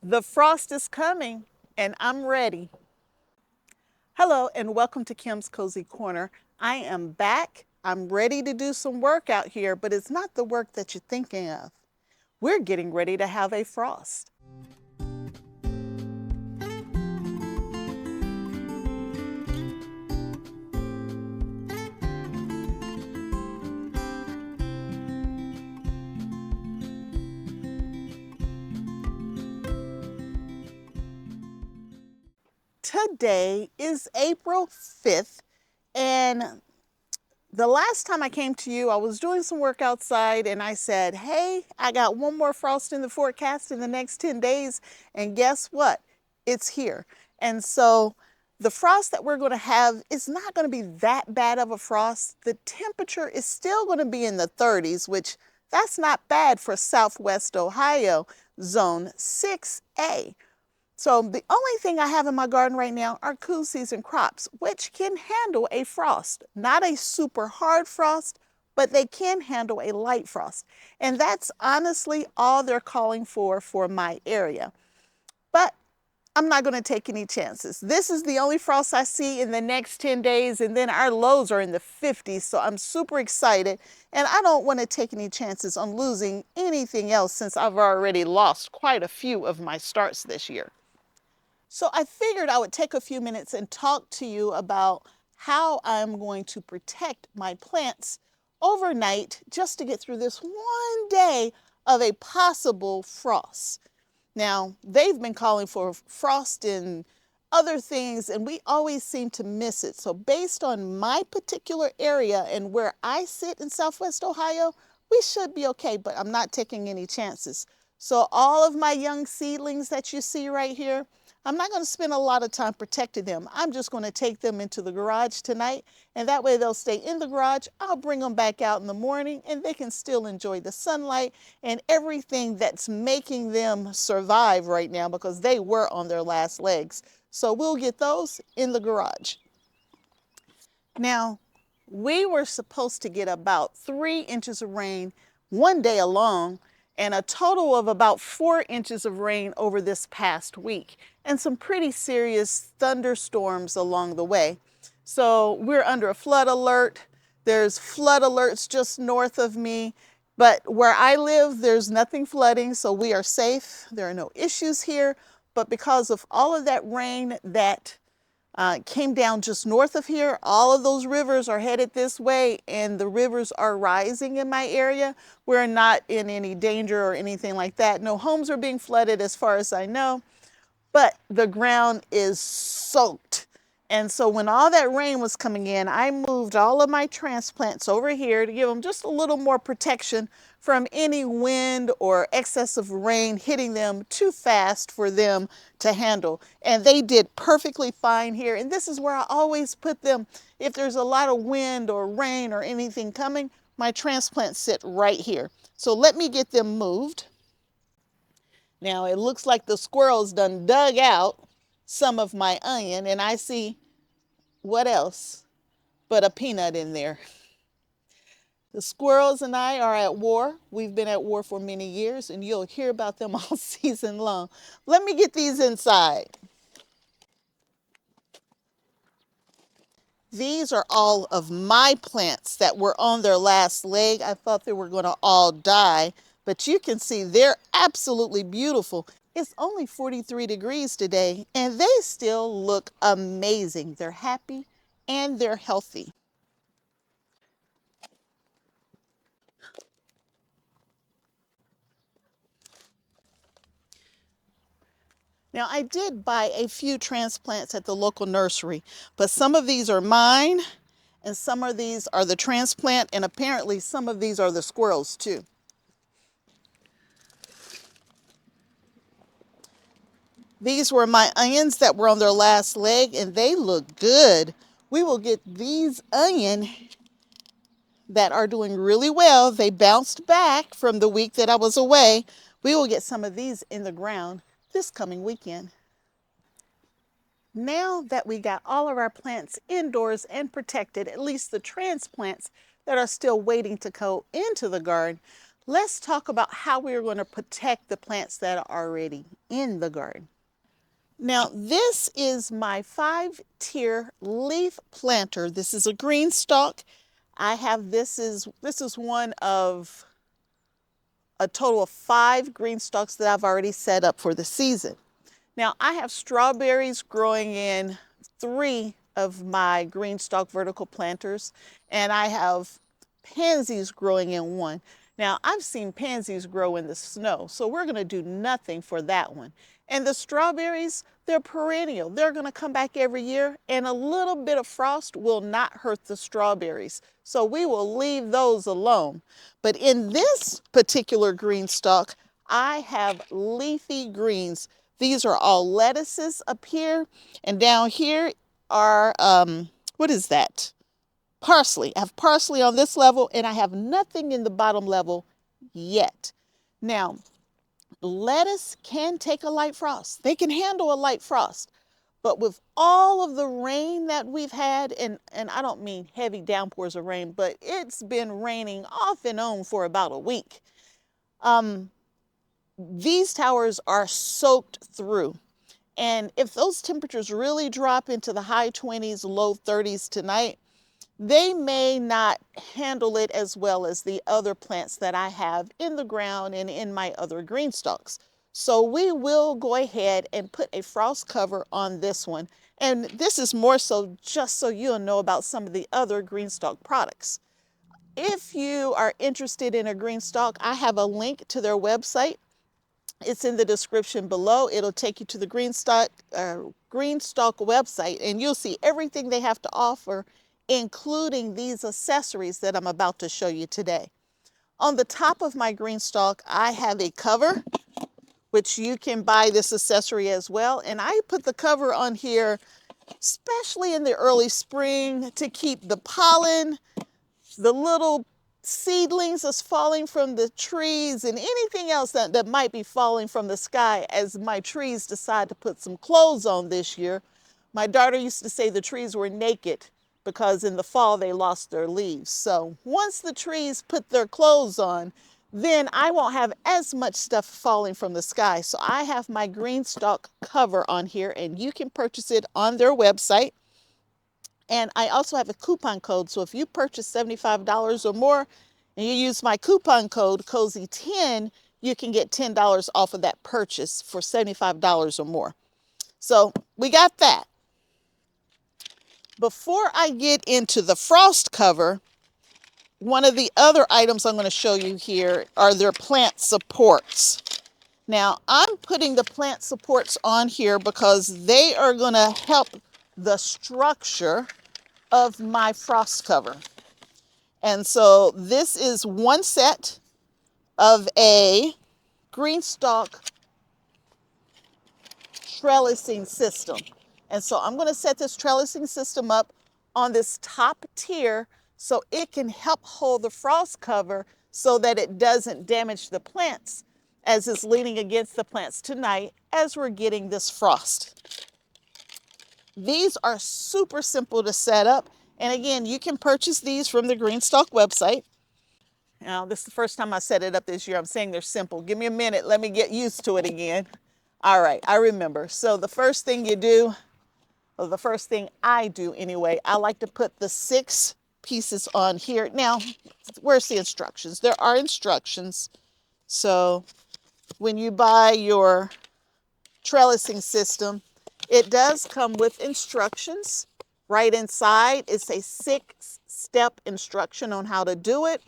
The frost is coming and I'm ready. Hello and welcome to Kim's Cozy Corner. I am back. I'm ready to do some work out here, but it's not the work that you're thinking of. We're getting ready to have a frost. Today is April 5th, and the last time I came to you, I was doing some work outside and I said, hey, I got one more frost in the forecast in the next 10 days. And guess what? It's here. And so the frost that we're going to have is not going to be that bad of a frost. The temperature is still going to be in the 30s, which that's not bad for Southwest Ohio, zone 6A. So the only thing I have in my garden right now are cool season crops, which can handle a frost. Not a super hard frost, but they can handle a light frost. And that's honestly all they're calling for my area. But I'm not going to take any chances. This is the only frost I see in the next 10 days, and then our lows are in the 50s, so I'm super excited. And I don't want to take any chances on losing anything else since I've already lost quite a few of my starts this year. So I figured I would take a few minutes and talk to you about how I'm going to protect my plants overnight just to get through this one day of a possible frost. Now, they've been calling for frost and other things, and we always seem to miss it. So based on my particular area and where I sit in Southwest Ohio, we should be okay, but I'm not taking any chances. So all of my young seedlings that you see right here, I'm not going to spend a lot of time protecting them. I'm just going to take them into the garage tonight, and that way they'll stay in the garage. I'll bring them back out in the morning, and they can still enjoy the sunlight and everything that's making them survive right now because they were on their last legs. So we'll get those in the garage. Now, we were supposed to get about 3 inches of rain one day alone, and a total of about 4 inches of rain over this past week, and some pretty serious thunderstorms along the way. So we're under a flood alert. There's flood alerts just north of me, but where I live, there's nothing flooding, so we are safe. There are no issues here, but because of all of that rain that came down just north of here, all of those rivers are headed this way, and the rivers are rising in my area. We're not in any danger or anything like that. No homes are being flooded as far as I know, but the ground is soaked. And so when all that rain was coming in, I moved all of my transplants over here to give them just a little more protection from any wind or excessive rain hitting them too fast for them to handle. And they did perfectly fine here. And this is where I always put them. If there's a lot of wind or rain or anything coming, my transplants sit right here. So let me get them moved. Now it looks like the squirrels done dug out some of my onion, and I see what else but a peanut in there. The squirrels and I are at war. We've been at war for many years, and you'll hear about them all season long. Let me get these inside. These are all of my plants that were on their last leg. I thought they were going to all die, but you can see they're absolutely beautiful. It's only 43 degrees today, and they still look amazing. They're happy and they're healthy. Now, I did buy a few transplants at the local nursery, but some of these are mine, and some of these are the transplant, and apparently some of these are the squirrels too. These were my onions that were on their last leg, and they look good. We will get these onion that are doing really well. They bounced back from the week that I was away. We will get some of these in the ground this coming weekend. Now that we got all of our plants indoors and protected, at least the transplants that are still waiting to go into the garden, let's talk about how we're going to protect the plants that are already in the garden. Now, this is my 5-tier leaf planter. This is a GreenStalk. I have this is one of a total of 5 GreenStalks that I've already set up for the season. Now, I have strawberries growing in 3 of my GreenStalk vertical planters, and I have pansies growing in 1. Now, I've seen pansies grow in the snow, so we're going to do nothing for that one. And the strawberries, they're perennial. They're going to come back every year, and a little bit of frost will not hurt the strawberries. So we will leave those alone. But in this particular GreenStalk, I have leafy greens. These are all lettuces up here, and down here are, what is that? Parsley. I have parsley on this level, and I have nothing in the bottom level yet. Now, lettuce can take a light frost. They can handle a light frost. But with all of the rain that we've had, and I don't mean heavy downpours of rain, but it's been raining off and on for about a week. These towers are soaked through. And if those temperatures really drop into the high 20s, low 30s tonight, they may not handle it as well as the other plants that I have in the ground and in my other GreenStalks. So we will go ahead and put a frost cover on this one. And this is more so just so you'll know about some of the other GreenStalk products. If you are interested in a GreenStalk, I have a link to their website. It's in the description below. It'll take you to the GreenStalk website, and you'll see everything they have to offer, including these accessories that I'm about to show you today. On the top of my GreenStalk, I have a cover, which you can buy this accessory as well. And I put the cover on here, especially in the early spring, to keep the pollen, the little seedlings that's falling from the trees, and anything else that might be falling from the sky as my trees decide to put some clothes on this year. My daughter used to say the trees were naked because in the fall they lost their leaves. So once the trees put their clothes on, then I won't have as much stuff falling from the sky. So I have my GreenStalk cover on here, and you can purchase it on their website. And I also have a coupon code. So if you purchase $75 or more and you use my coupon code Kozy10, you can get $10 off of that purchase for $75 or more. So we got that. Before I get into the frost cover, one of the other items I'm going to show you here are their plant supports. Now, I'm putting the plant supports on here because they are going to help the structure of my frost cover. And so this is one set of a GreenStalk trellising system. And so I'm going to set this trellising system up on this top tier so it can help hold the frost cover so that it doesn't damage the plants as it's leaning against the plants tonight as we're getting this frost. These are super simple to set up. And again, you can purchase these from the GreenStalk website. Now, this is the first time I set it up this year. I'm saying they're simple. Give me a minute. Let me get used to it again. All right, I remember. So the first thing you do, or the first thing I do anyway, I like to put the 6 pieces on here. Now, where's the instructions? There are instructions. So when you buy your trellising system, it does come with instructions. Right inside, it's a 6-step instruction on how to do it.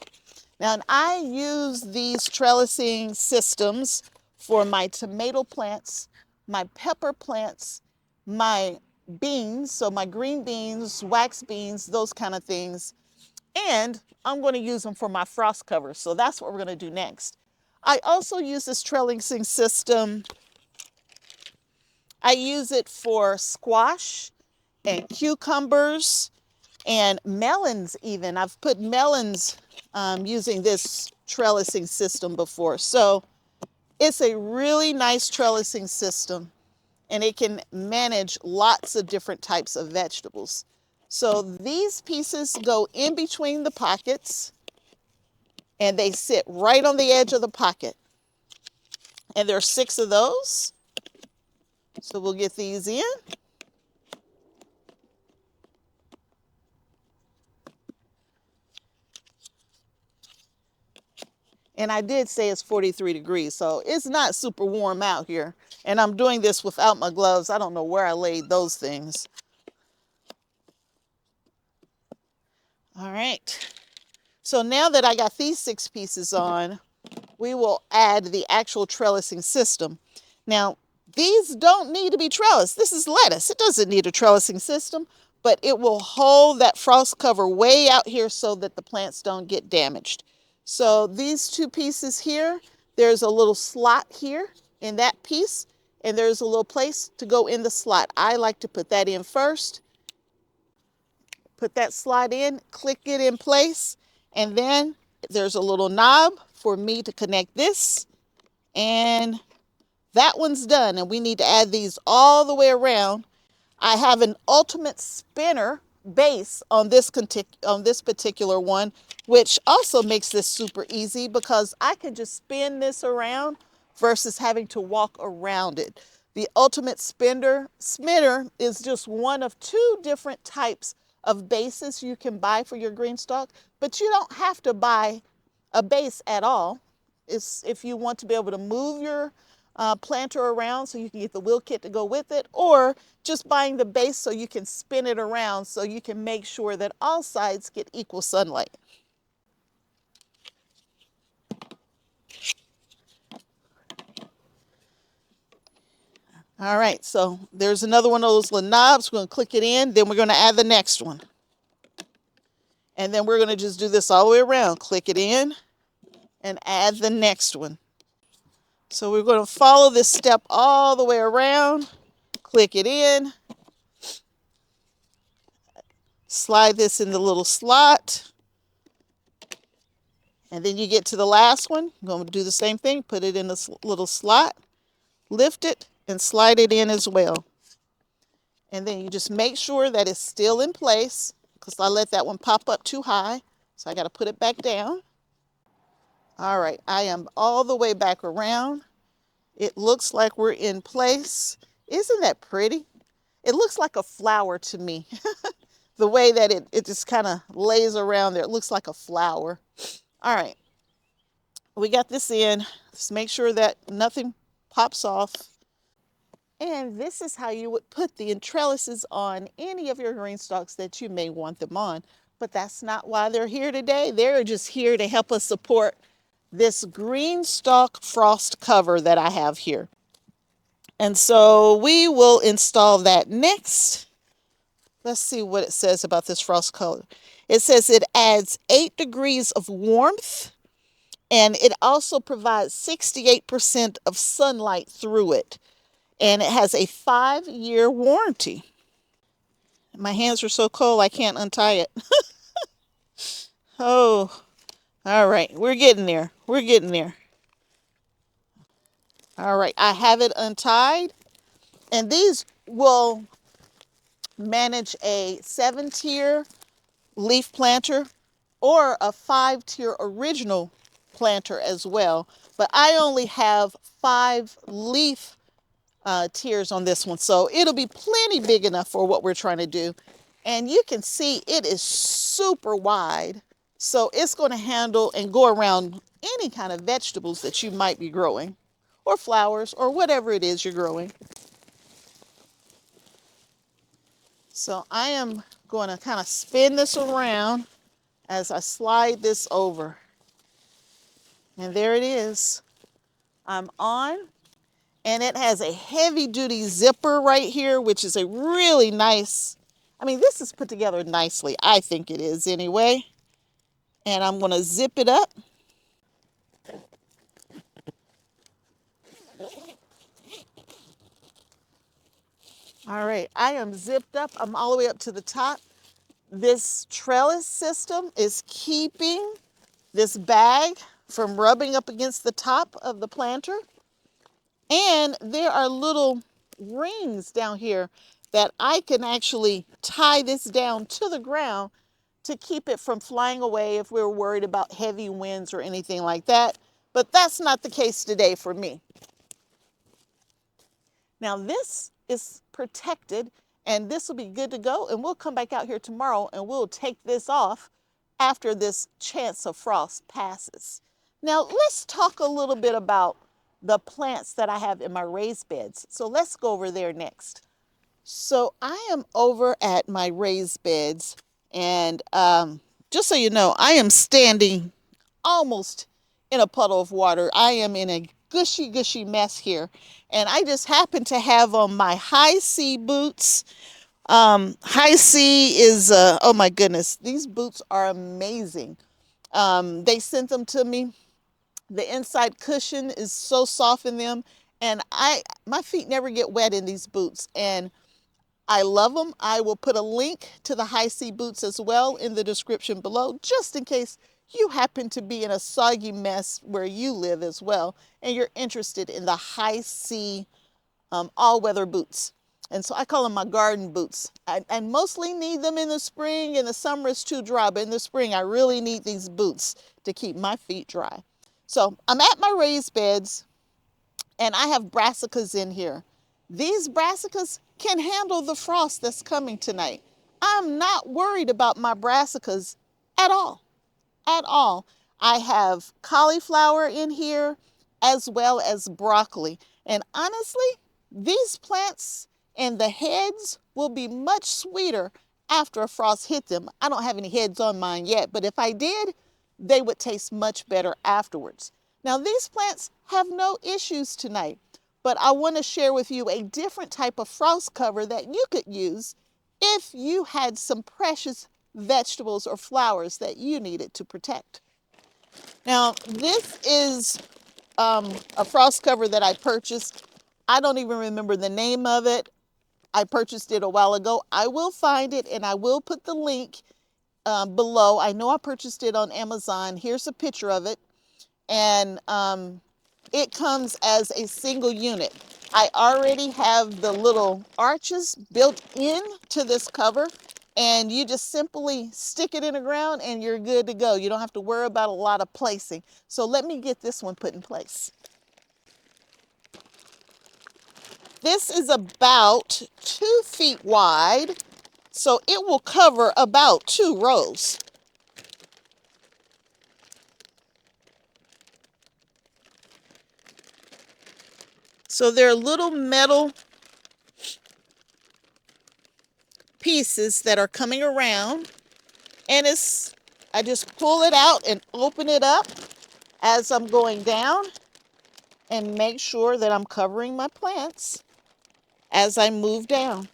Now, and I use these trellising systems for my tomato plants, my pepper plants, my beans, so my green beans, wax beans, those kind of things. And I'm going to use them for my frost cover. So that's what we're going to do next. I also use this trellising system. I use it for squash and cucumbers and melons even. I've put melons using this trellising system before. So it's a really nice trellising system, and it can manage lots of different types of vegetables. So these pieces go in between the pockets. and they sit right on the edge of the pocket. And there are 6 of those. So we'll get these in. And I did say it's 43 degrees, so it's not super warm out here. And I'm doing this without my gloves. I don't know where I laid those things. All right. So now that I got these 6 pieces on, we will add the actual trellising system. Now, these don't need to be trellised. This is lettuce. It doesn't need a trellising system, but it will hold that frost cover way out here so that the plants don't get damaged. So these 2 pieces here, there's a little slot here in that piece, and there's a little place to go in the slot. I like to put that in first. Put that slot in, click it in place, and then there's a little knob for me to connect this, and that one's done. And we need to add these all the way around. I have an ultimate spinner base on this particular one, which also makes this super easy because I can just spin this around versus having to walk around it. The ultimate spinner is just one of 2 different types of bases you can buy for your GreenStalk, but you don't have to buy a base at all. It's if you want to be able to move your planter around so you can get the wheel kit to go with it, or just buying the base so you can spin it around so you can make sure that all sides get equal sunlight. All right, so there's another one of those little knobs. We're going to click it in, then we're going to add the next one. And then we're going to just do this all the way around. Click it in and add the next one. So we're going to follow this step all the way around. Click it in. Slide this in the little slot. And then you get to the last one. I'm going to do the same thing. Put it in this little slot. Lift it and slide it in as well. And then you just make sure that it's still in place, because I let that one pop up too high. So I got to put it back down. All right, I am all the way back around. It looks like we're in place. Isn't that pretty? It looks like a flower to me. The way that it just kind of lays around there. It looks like a flower. All right, we got this in. Just make sure that nothing pops off. And this is how you would put the trellises on any of your GreenStalks that you may want them on. But that's not why they're here today. They're just here to help us support this GreenStalk frost cover that I have here. And so we will install that next. Let's see what it says about this frost cover. It says it adds 8 degrees of warmth, and it also provides 68% of sunlight through it. And it has a 5-year warranty. My hands are so cold I can't untie it. Oh, all right. We're getting there. We're getting there. All right. I have it untied. And these will manage a 7-tier leaf planter or a 5-tier original planter as well. But I only have 5 leaf tiers on this one, so it'll be plenty big enough for what we're trying to do. And you can see it is super wide, so it's going to handle and go around any kind of vegetables that you might be growing, or flowers, or whatever it is you're growing. So I am going to kind of spin this around as I slide this over. And there it is. I'm on. And it has a heavy duty zipper right here, which is a really nice, I mean, this is put together nicely. I think it is anyway. And I'm going to zip it up. All right, I am zipped up. I'm all the way up to the top. This trellis system is keeping this bag from rubbing up against the top of the planter. And there are little rings down here that I can actually tie this down to the ground to keep it from flying away if we're worried about heavy winds or anything like that. But that's not the case today for me. Now this is protected and this will be good to go, and we'll come back out here tomorrow and we'll take this off after this chance of frost passes. Now let's talk a little bit about the plants that I have in my raised beds. So let's go over there next. So I am over at my raised beds, and just so you know, I am standing almost in a puddle of water. I am in a gushy mess here, and I just happen to have on my HISEA boots. HISEA is, oh my goodness, these boots are amazing. They sent them to me. The inside cushion is so soft in them, and my feet never get wet in these boots, and I love them. I will put a link to the HISEA boots as well in the description below, just in case you happen to be in a soggy mess where you live as well, and you're interested in the HISEA all-weather boots. And so I call them my garden boots. I mostly need them in the spring. In the summer it's too dry, but in the spring I really need these boots to keep my feet dry. So I'm at my raised beds, and I have brassicas in here. These brassicas can handle the frost that's coming tonight. I'm not worried about my brassicas at all, at all. I have cauliflower in here as well as broccoli. And honestly, these plants and the heads will be much sweeter after a frost hit them. I don't have any heads on mine yet, but if I did, they would taste much better afterwards. Now these plants have no issues tonight, but I want to share with you a different type of frost cover that you could use if you had some precious vegetables or flowers that you needed to protect. Now this is a frost cover that I purchased. I don't even remember the name of it. I purchased it a while ago. I will find it and I will put the link below. I know I purchased it on Amazon. Here's a picture of it. And it comes as a single unit. I already have the little arches built into this cover, and you just simply stick it in the ground and you're good to go. You don't have to worry about a lot of placing. So let me get this one put in place. This is about 2 feet wide, so it will cover about 2 rows. So there are little metal pieces that are coming around, and I just pull it out and open it up as I'm going down and make sure that I'm covering my plants as I move down.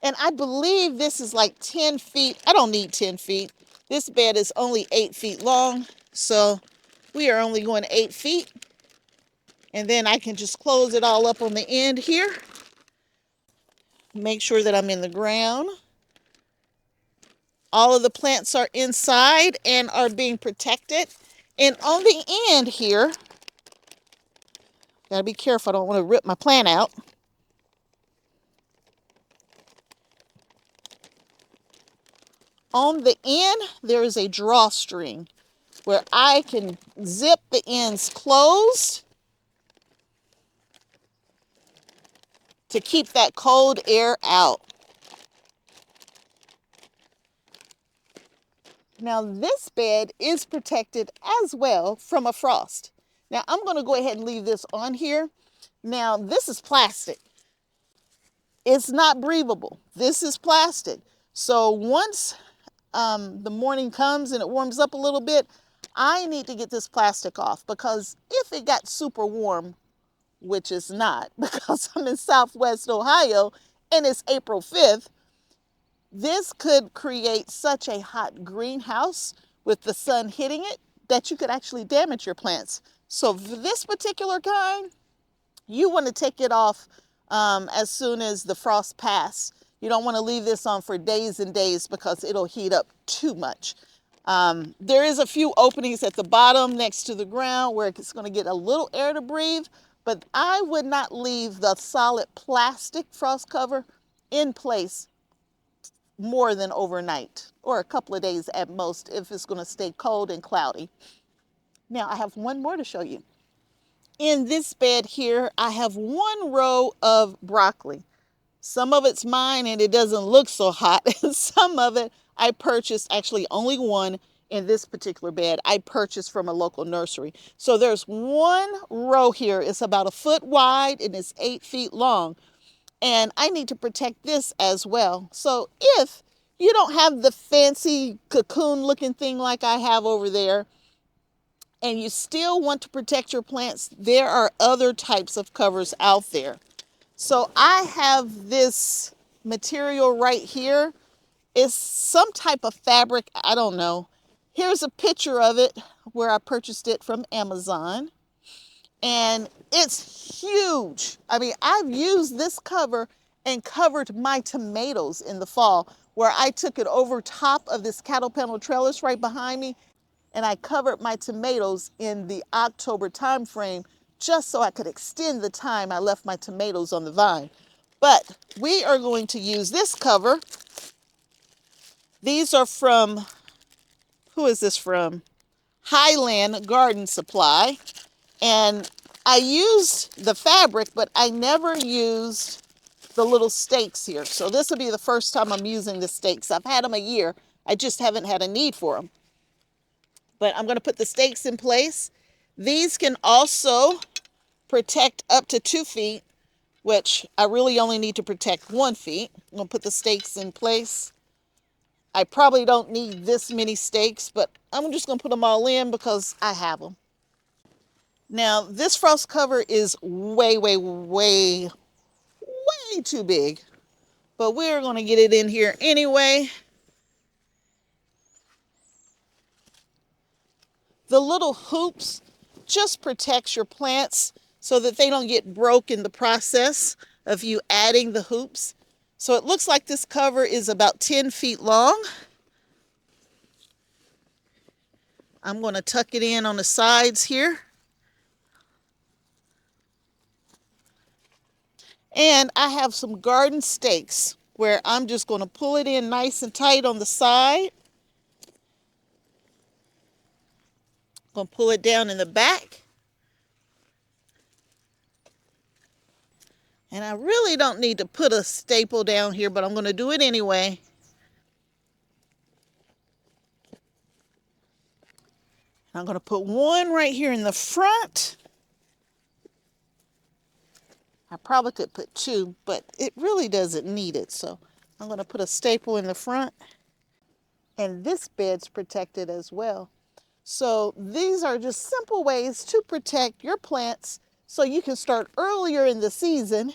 And I believe this is like 10 feet. I don't need 10 feet. This bed is only 8 feet long, so we are only going 8 feet. And then I can just close it all up on the end here. Make sure that I'm in the ground. All of the plants are inside and are being protected. And on the end here, gotta be careful, I don't want to rip my plant out. On the end, there is a drawstring where I can zip the ends closed to keep that cold air out. Now this bed is protected as well from a frost. Now I'm going to go ahead and leave this on here. Now this is plastic. It's not breathable. This is plastic. So once the morning comes and it warms up a little bit, I need to get this plastic off, because if it got super warm, which is not, because I'm in Southwest Ohio and it's April 5th, this could create such a hot greenhouse with the sun hitting it that you could actually damage your plants. So for this particular kind, you want to take it off as soon as the frost passes. You don't want to leave this on for days and days because it'll heat up too much. There is a few openings at the bottom next to the ground where it's going to get a little air to breathe, but I would not leave the solid plastic frost cover in place more than overnight or a couple of days at most if it's going to stay cold and cloudy. Now I have one more to show you. In this bed here, I have one row of broccoli. Some of it's mine and it doesn't look so hot. Some of it I purchased, actually only one in this particular bed, I purchased from a local nursery. So there's one row here. It's about 1 foot wide and it's 8 feet long. And I need to protect this as well. So if you don't have the fancy cocoon looking thing like I have over there, and you still want to protect your plants, there are other types of covers out there. So I have this material right here. It's some type of fabric, I don't know. Here's a picture of it where I purchased it from Amazon. And it's huge. I mean, I've used this cover and covered my tomatoes in the fall, where I took it over top of this cattle panel trellis right behind me, and I covered my tomatoes in the October time frame just so I could extend the time I left my tomatoes on the vine. But we are going to use this cover. These are from, who is this from? Highland Garden Supply. And I used the fabric, but I never used the little stakes here. So this will be the first time I'm using the stakes. I've had them a year. I just haven't had a need for them. But I'm going to put the stakes in place. These can also protect up to 2 feet, which I really only need to protect 1 foot. I'm going to put the stakes in place. I probably don't need this many stakes, but I'm just going to put them all in because I have them. Now, this frost cover is way, way, way, way too big, but we're going to get it in here anyway. The little hoops just protects your plants so that they don't get broke in the process of you adding the hoops. So it looks like this cover is about 10 feet long. I'm going to tuck it in on the sides here. And I have some garden stakes where I'm just going to pull it in nice and tight on the side. Going to pull it down in the back. And I really don't need to put a staple down here, but I'm going to do it anyway. I'm going to put one right here in the front. I probably could put two, but it really doesn't need it. So I'm going to put a staple in the front. And this bed's protected as well. So these are just simple ways to protect your plants so you can start earlier in the season.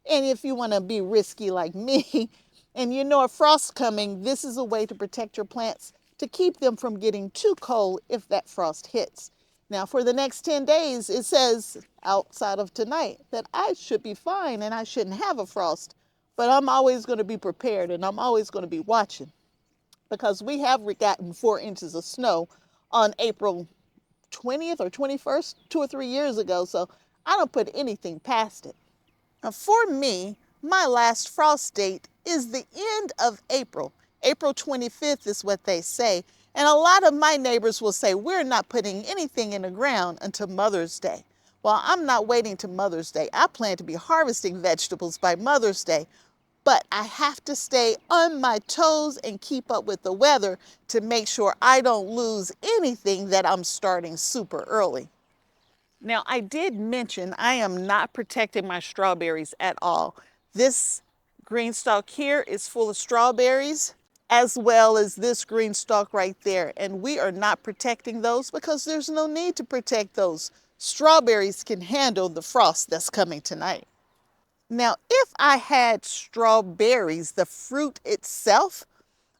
And if you want to be risky like me and you know a frost coming, this is a way to protect your plants to keep them from getting too cold if that frost hits. Now for the next 10 days, it says outside of tonight that I should be fine and I shouldn't have a frost, but I'm always going to be prepared and I'm always going to be watching because we have gotten 4 inches of snow on April 20th or 21st, 2 or 3 years ago, so I don't put anything past it. Now for me, my last frost date is the end of April. April 25th is what they say. And a lot of my neighbors will say, we're not putting anything in the ground until Mother's Day. Well, I'm not waiting to Mother's Day. I plan to be harvesting vegetables by Mother's Day. But I have to stay on my toes and keep up with the weather to make sure I don't lose anything that I'm starting super early. Now, I did mention I am not protecting my strawberries at all. This GreenStalk here is full of strawberries, as well as this GreenStalk right there. And we are not protecting those because there's no need to protect those. Strawberries can handle the frost that's coming tonight. Now, if I had strawberries, the fruit itself,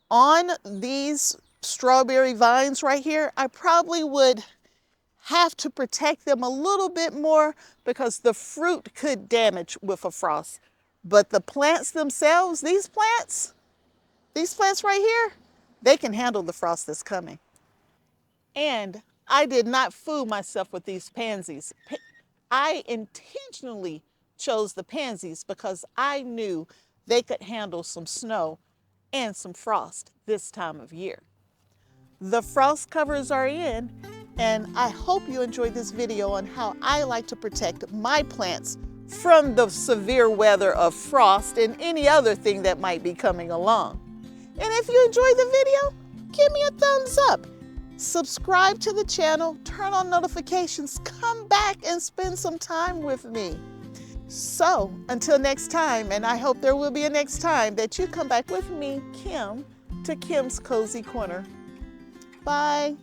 on these strawberry vines right here, I probably would have to protect them a little bit more because the fruit could damage with a frost. But the plants themselves, these plants right here, they can handle the frost that's coming. And I did not fool myself with these pansies. I intentionally chose the pansies because I knew they could handle some snow and some frost this time of year. The frost covers are in, and I hope you enjoyed this video on how I like to protect my plants from the severe weather of frost and any other thing that might be coming along. And if you enjoyed the video, give me a thumbs up. Subscribe to the channel, turn on notifications, come back and spend some time with me. So until next time, and I hope there will be a next time that you come back with me, Kim, to Kim's Cozy Corner. Bye.